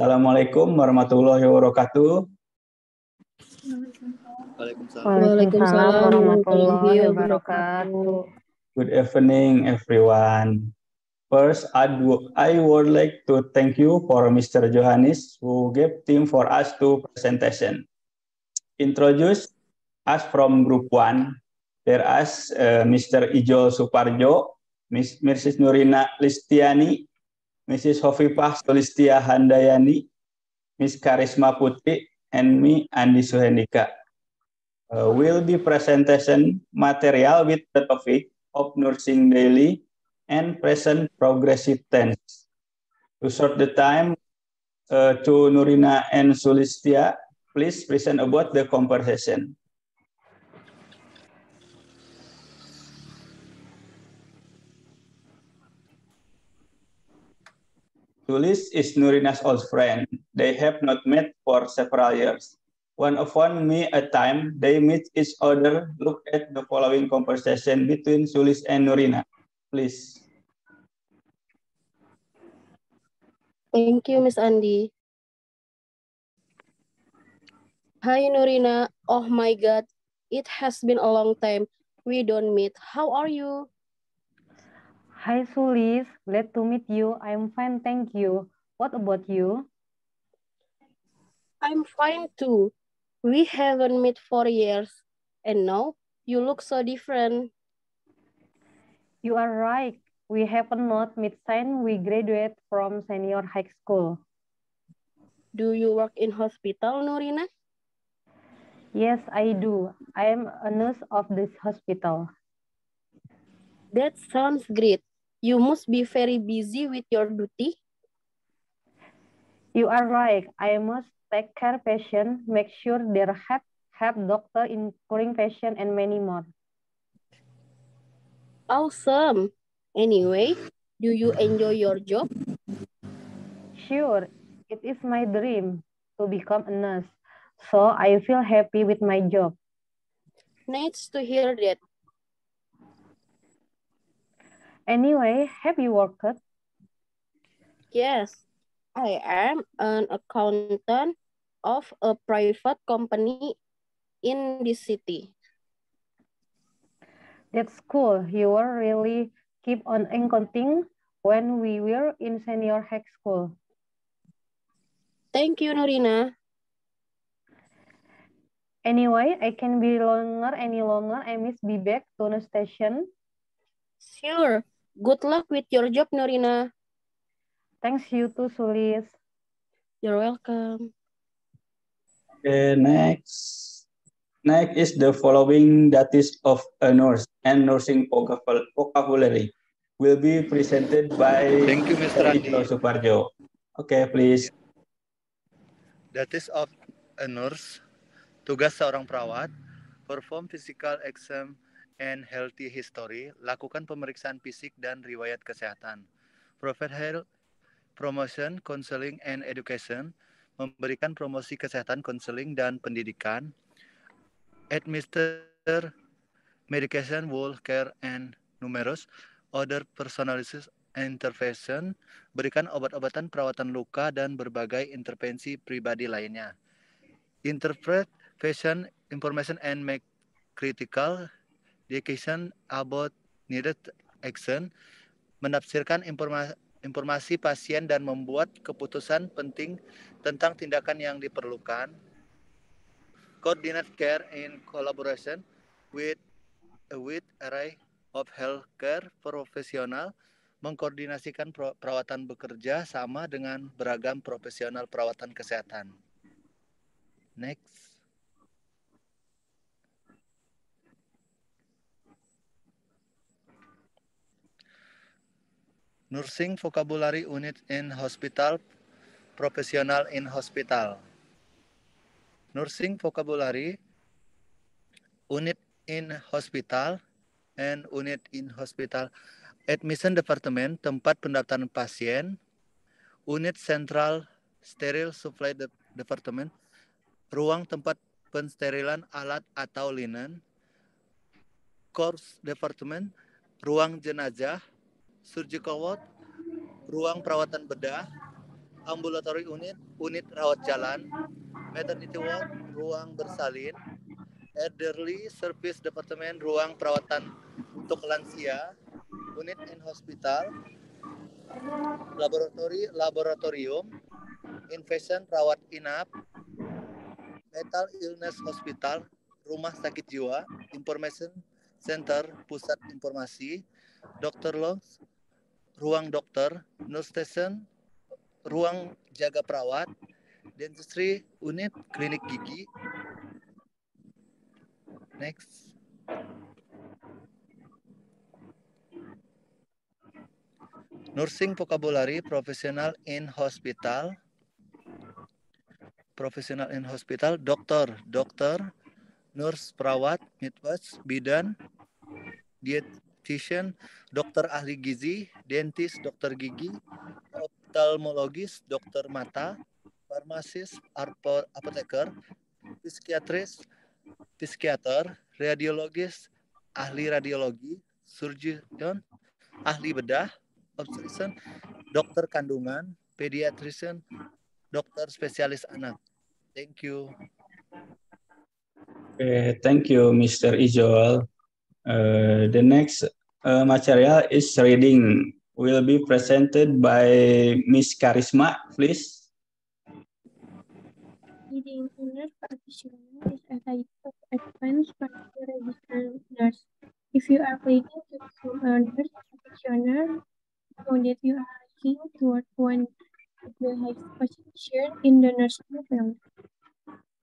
Assalamualaikum warahmatullahi wabarakatuh. Waalaikumsalam warahmatullahi wabarakatuh. Good evening, everyone. First, I would like to thank you for Mr. Johannes who gave team for us to presentation. Introduce us from group 1. There is Mr. Ijol Suparjo, Mrs. Nurina Listiani, Mrs. Hovifah Sulistia Handayani, Miss Karisma Putri, and me, Andi Suhendika. Will be presentation material with the topic of nursing daily and present progressive tense. To short the time to Nurina and Sulistia, please present about the conversation. Sulis is Nurina's old friend. They have not met for several years. One upon me a time, they meet each other. Look at the following conversation between Sulis and Nurina, please. Thank you, Miss Andi. Hi, Nurina. Oh my God, it has been a long time. We don't meet. How are you? Hi Sulis, glad to meet you. I'm fine, thank you. What about you? I'm fine too. We haven't met for years. And now, you look so different. You are right. We have not met since we graduated from senior high school. Do you work in hospital, Nurina? Yes, I do. I am a nurse of this hospital. That sounds great. You must be very busy with your duty. You are right. I must take care of patients, make sure their help doctor in curing patient and many more. Awesome. Anyway, do you enjoy your job? Sure, it is my dream to become a nurse. So I feel happy with my job. Nice to hear that. Anyway, have you worked? Yes, I am an accountant of a private company in this city. That's cool. You were really keep on accounting when we were in senior high school. Thank you, Nurina. Anyway, I can be longer any longer. I miss be back to the station. Sure. Good luck with your job, Nurina. Thanks you too, Sulis. You're welcome. Okay, next. Next is the following duties of a nurse and nursing vocabulary will be presented by Thank you, Mr. Ijol Andi. Suparjo. Okay, please. Duties of a nurse. Tugas seorang perawat. Perform physical exam and healthy history. Lakukan pemeriksaan fisik dan riwayat kesehatan. Provide health promotion, counseling, and education. Memberikan promosi kesehatan, konseling, dan pendidikan. Administer medication, wound care, and numerous other personalized intervention. Berikan obat-obatan perawatan luka dan berbagai intervensi pribadi lainnya. Interpret patient information and make critical decision about needed action. Menafsirkan informasi pasien dan membuat keputusan penting tentang tindakan yang diperlukan. Coordinate care in collaboration with a wide array of healthcare profesional. Mengkoordinasikan perawatan bekerja sama dengan beragam profesional perawatan kesehatan. Next. Nursing vocabulary unit in hospital, professional in hospital. Nursing vocabulary unit in hospital and unit in hospital. Admission department, tempat pendaftaran pasien. Unit central sterile supply department, ruang tempat pensterilan alat atau linen. Corpse department, ruang jenazah. Surgical ward, ruang perawatan bedah. ambulatory unit, unit rawat jalan, maternity ward, ruang bersalin, elderly service department, ruang perawatan untuk lansia, unit and hospital, laboratorium, inpatient rawat inap, mental illness hospital, rumah sakit jiwa, information center, pusat informasi, dokter lounge, ruang dokter, nurse station, ruang jaga perawat, dentistry unit, klinik gigi. Next. Nursing vocabulary, professional in hospital. Professional in hospital, dokter, nurse perawat, midwife, bidan, dietitian, dokter ahli gizi, dentist, dokter gigi, oftalmologis, dokter mata, farmasis, apoteker, psikiatris, psikiater, radiologis, ahli radiologi, surgeon, ahli bedah, obstetrician, dokter kandungan, pediatrician, dokter spesialis anak. Thank you. Thank you, Mr. Ijol. The next material is reading. Will be presented by Miss Karisma, please. Leading a nurse practitioner is a type of advanced registered nurse. If you are planning to become a nurse practitioner, know that you are looking toward one of the highest positions in the nursing field.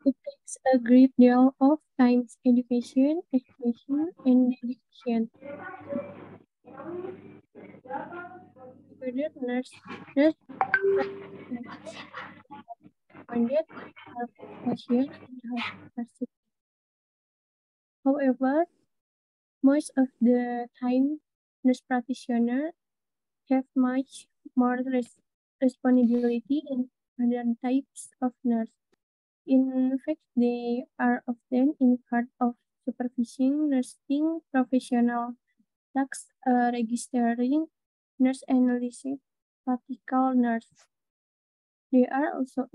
It takes a great deal of time, education, experience, and dedication. Further, nurse funded are patients in hospitals. However, most of the time, nurse practitioners have much more responsibility than other types of nurse. In fact, they are often in charge of supervising nursing professional tasks, registering nurse analysis, practical nurse. They are also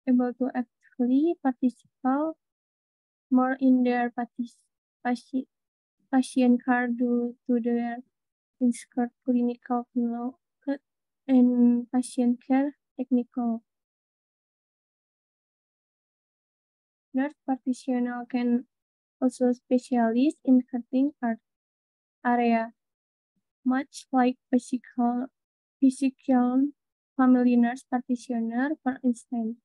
able to actively participate more in their patient care due to their in-skirt clinical knowledge and patient care technical. Nurse practitioner can also specialize in certain area, much like physical family nurse practitioner, for instance,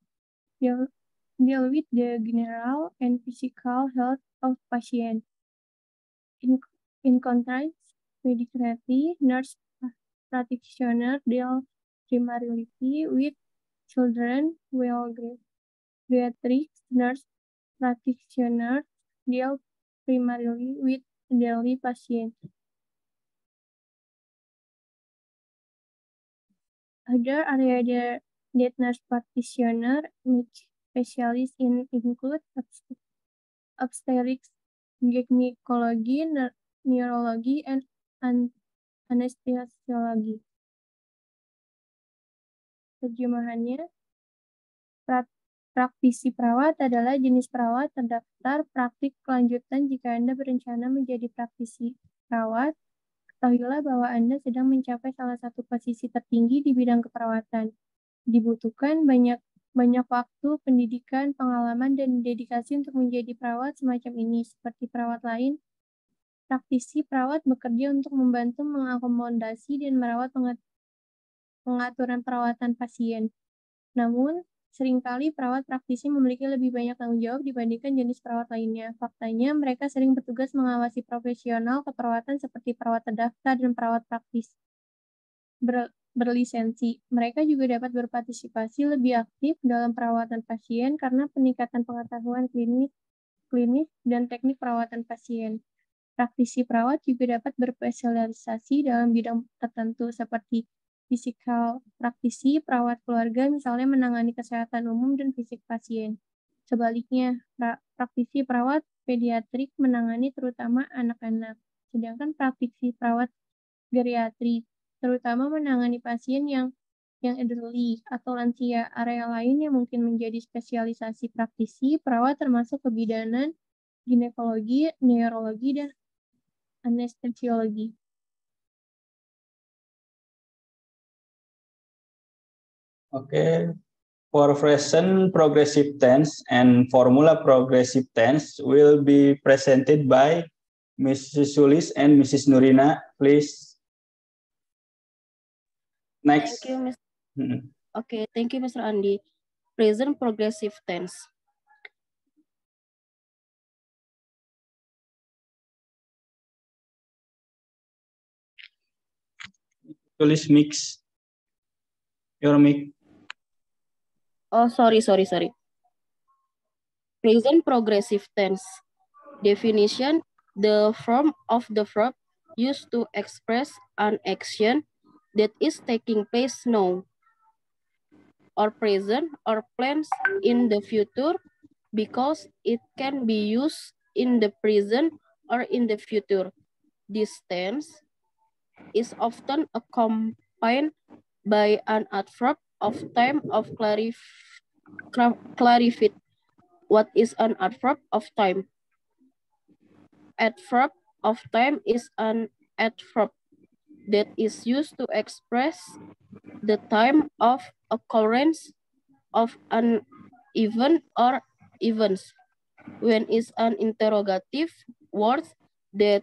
deal with the general and physical health of patients. In contrast, pediatric nurse practitioner deal primarily with children, while pediatric nurse practitioners deal primarily with elderly patients. Other areas that nurse practitioners may specialize in include obstetrics, gynecology, neurology, and anesthesiology. Terjemahannya, praktisi perawat adalah jenis perawat terdaftar praktik kelanjutan. Jika Anda berencana menjadi praktisi perawat, ketahuilah bahwa Anda sedang mencapai salah satu posisi tertinggi di bidang keperawatan. Dibutuhkan banyak waktu, pendidikan, pengalaman, dan dedikasi untuk menjadi perawat semacam ini. Seperti perawat lain, praktisi perawat bekerja untuk membantu mengakomodasi dan merawat pengaturan perawatan pasien. Namun, seringkali perawat praktisi memiliki lebih banyak tanggung jawab dibandingkan jenis perawat lainnya. Faktanya, mereka sering bertugas mengawasi profesional keperawatan seperti perawat terdaftar dan perawat praktis berlisensi. Mereka juga dapat berpartisipasi lebih aktif dalam perawatan pasien karena peningkatan pengetahuan klinis dan teknik perawatan pasien. Praktisi perawat juga dapat berspesialisasi dalam bidang tertentu seperti fisikal praktisi, perawat keluarga, misalnya menangani kesehatan umum dan fisik pasien. Sebaliknya, praktisi perawat pediatrik menangani terutama anak-anak, sedangkan praktisi perawat geriatri terutama menangani pasien yang yang elderly atau lansia. Area lain yang mungkin menjadi spesialisasi praktisi perawat termasuk kebidanan, ginekologi, neurologi, dan anestesiologi. Okay. For present progressive tense and formula progressive tense will be presented by Mrs. Sulis and Mrs. Nurina. Please. Next. Thank you, Mr. Okay, thank you, Mr. Andi. Present progressive tense. Tulis mix. Your mic. Oh, sorry. Present progressive tense. Definition, the form of the verb used to express an action that is taking place now, or present, or plans in the future, because it can be used in the present or in the future. This tense is often accompanied by an adverb of time of clarify. What is an adverb of time? Adverb of time is an adverb that is used to express the time of occurrence of an event or events. When is an interrogative word that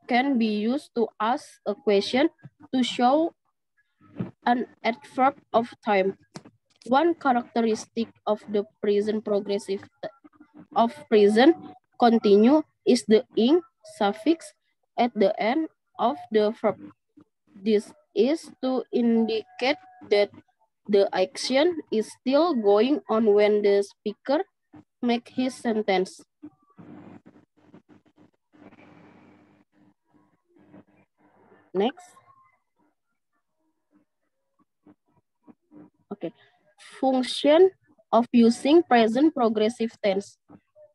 can be used to ask a question to show an adverb of time. One characteristic of the present progressive of present continue is the ing suffix at the end of the verb. This is to indicate that the action is still going on when the speaker makes his sentence. Next. Okay. Function of using present progressive tense.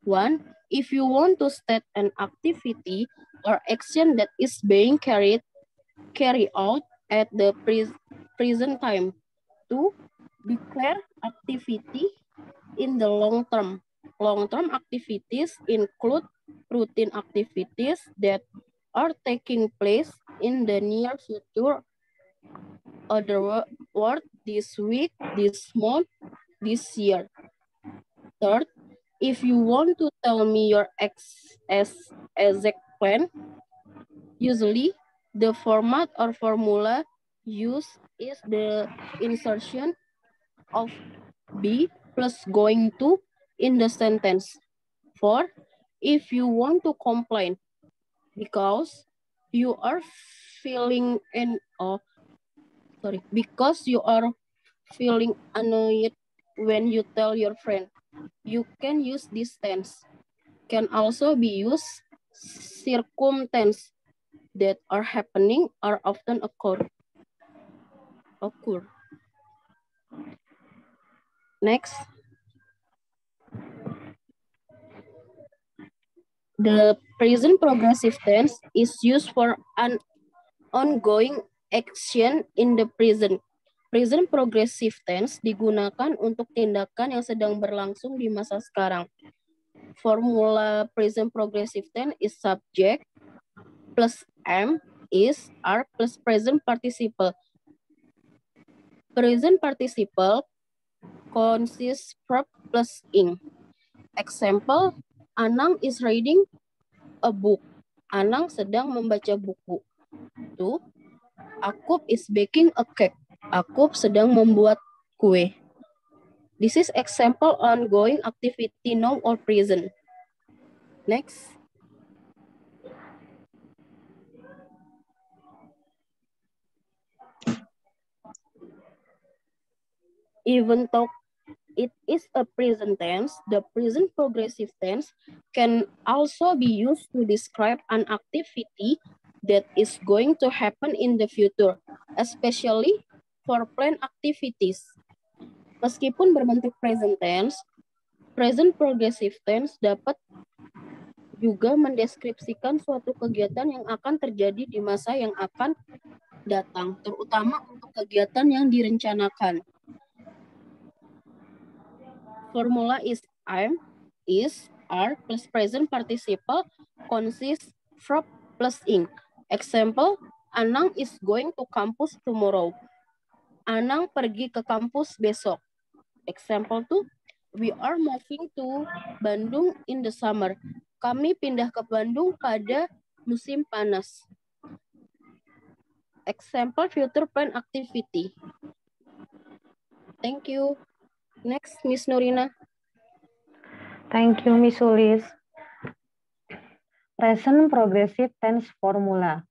1. If you want to state an activity or action that is being carried out at the present time. 2. Declare activity in the long term. Long-term activities include routine activities that are taking place in the near future. Other word, this week, this month, this year. 3rd, if you want to tell me your exact plan, usually the format or formula used is the insertion of be plus going to in the sentence. 4, if you want to complain because you are feeling because you are feeling annoyed when you tell your friend, you can use this tense. Can also be used circumstance that are happening or often occur. Next. The present progressive tense is used for an ongoing action in the present. Present progressive tense digunakan untuk tindakan yang sedang berlangsung di masa sekarang. Formula present progressive tense is subject plus am, is, are plus present participle. Present participle consists verb plus ing. Example, Anang is reading a book. Anang sedang membaca buku. 2. Akub is baking a cake. Akub sedang membuat kue. This is example ongoing activity now or present. Next. Even though it is a present tense, the present progressive tense can also be used to describe an activity that is going to happen in the future, especially for planned activities. Meskipun berbentuk present tense, present progressive tense dapat juga mendeskripsikan suatu kegiatan yang akan terjadi di masa yang akan datang, terutama untuk kegiatan yang direncanakan. Formula is, I'm, is, are plus present participle consists verb plus ing. Example, Anang is going to campus tomorrow. Anang pergi ke kampus besok. Example 2, we are moving to Bandung in the summer. Kami pindah ke Bandung pada musim panas. Example future plan activity. Thank you. Next, Miss Nurina. Thank you, Miss Sulis. Present progressive tense formula.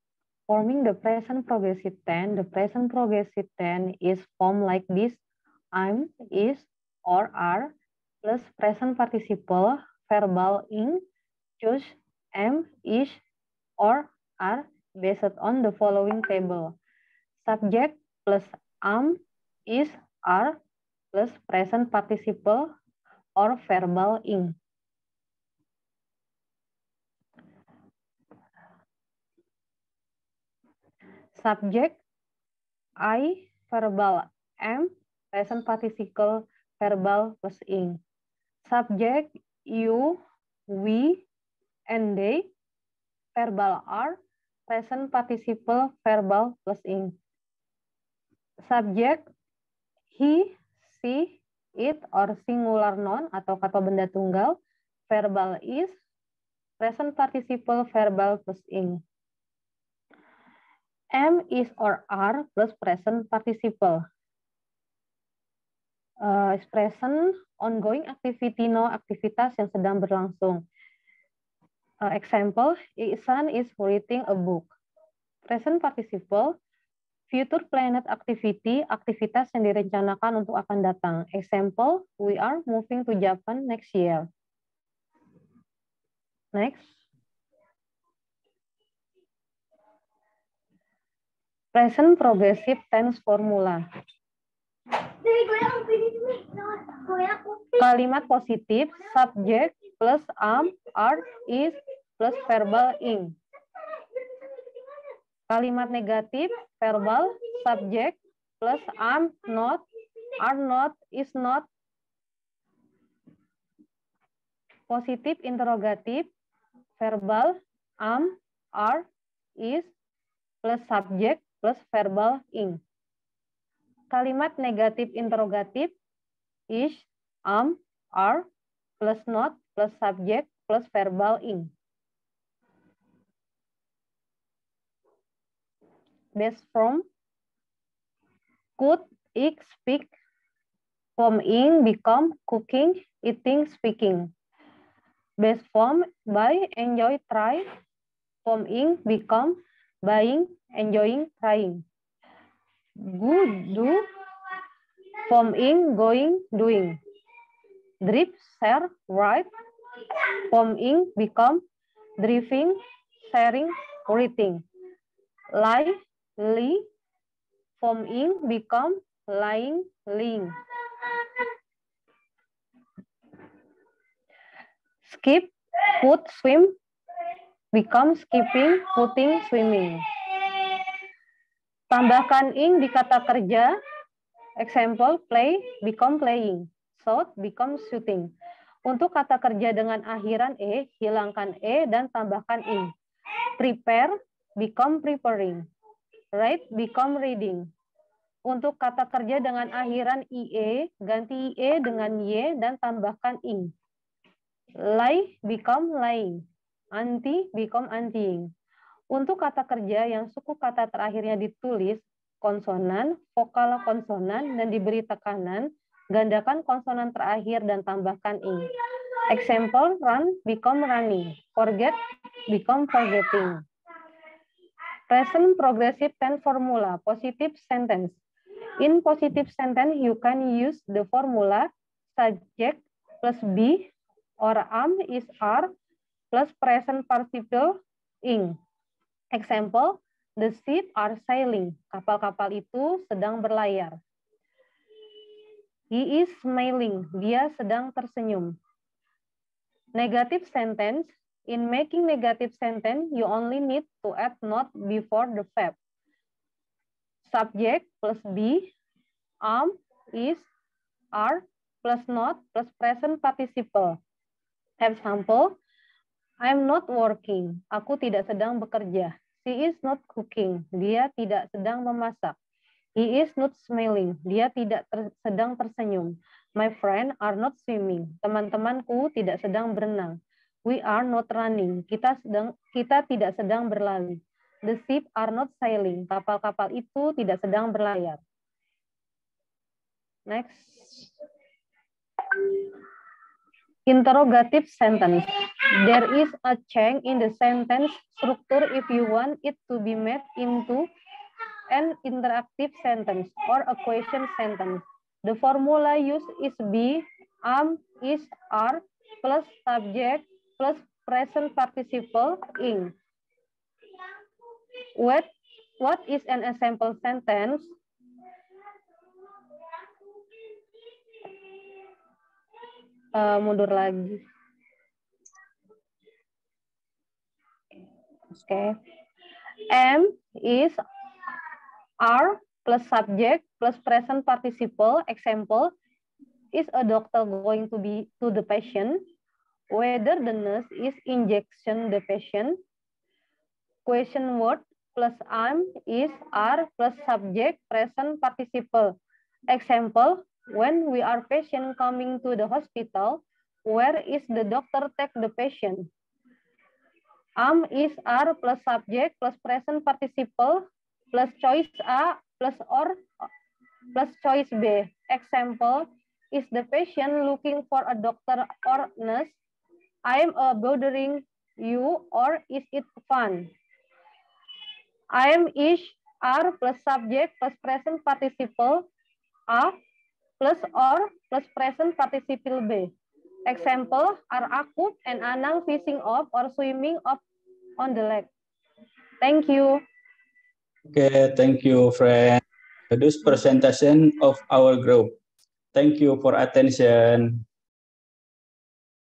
Forming the present progressive tense is formed like this: I'm, is, or are, plus present participle, verbal ing, choose, am, is, or are, based on the following table. Subject plus am, is, are, plus present participle or verbal ing. Subject, I, verbal am, present participle, verbal plus ing. Subject, you, we, and they, verbal are, present participle, verbal plus ing. Subject, he, she, it, or singular noun atau kata benda tunggal, verbal is, present participle, verbal plus ing. Am, is, or are plus present participle. Present, ongoing activity, no, aktivitas yang sedang berlangsung. Example, Ihsan is reading a book. Present participle, future planned activity, aktivitas yang direncanakan untuk akan datang. Example, we are moving to Japan next year. Next. Present progressive tense formula. Kalimat positif, subject plus am, are, is, plus verbal ing. Kalimat negatif, verbal, subject, plus am, not, are not, is not. Positif interrogatif, verbal, am, are, is, plus subject, plus verbal ing. Kalimat negatif interrogatif, is, am, are, plus not, plus subject, plus verbal ing. Based from, could, eat, speak. From ing, become, cooking, eating, speaking. Based from, buy, enjoy, try. From ing, become, buying, enjoying, trying. Good, do. From ing, going, doing. Drip, share, write. From ing, become, driving, sharing, reading. Lie, lie. From ing, become, lying, lying. Skip, put, swim, become, skipping, putting, swimming. Tambahkan ing di kata kerja. Example, play, become playing. Shoot, become shooting. Untuk kata kerja dengan akhiran e, hilangkan e dan tambahkan ing. Prepare, become preparing. Write, become reading. Untuk kata kerja dengan akhiran ie, ganti ie dengan y dan tambahkan ing. Lie, become lying. Anti, become antiing. Untuk kata kerja yang suku kata terakhirnya ditulis, konsonan, vokal konsonan, dan diberi tekanan, gandakan konsonan terakhir dan tambahkan ing. Example, run, become running. Forget, become forgetting. Present progressive tense formula, positive sentence. In positive sentence, you can use the formula subject plus be or am, is, are, plus present participle ing. Example, the ship are sailing. Kapal-kapal itu sedang berlayar. He is smiling. Dia sedang tersenyum. Negative sentence. In making negative sentence, you only need to add not before the verb. subject plus be, am, is, are, plus not, plus present participle. Example, I'm not working. Aku tidak sedang bekerja. She is not cooking. Dia tidak sedang memasak. He is not smiling. Dia tidak sedang tersenyum. My friends are not swimming. Teman-temanku tidak sedang berenang. We are not running. Kita tidak sedang berlari. The ship are not sailing. Kapal-kapal itu tidak sedang berlayar. Next. Interrogative sentence. There is a change in the sentence structure if you want it to be made into an interactive sentence or a question sentence. The formula used is be, am, is, are, plus subject, plus present participle, ing. What is an example sentence? Mundur lagi. Okay. Am, is, are, plus subject, plus present participle. Example, is a doctor going to be to the patient? Whether the nurse is injection the patient? Question word plus am, is, are, plus subject, present participle. Example, when we are patient coming to the hospital, where is the doctor take the patient? Am, is, are, plus subject, plus present participle, plus choice A, plus or, plus choice B. Example, is the patient looking for a doctor or nurse? I am bothering you, or is it fun? I am, is, are, plus subject, plus present participle, A, plus or, plus present participle B. Example, are Akub and Anang fishing off or swimming off on the lake? Thank you. Okay, thank you, friend. This presentation of our group. Thank you for attention.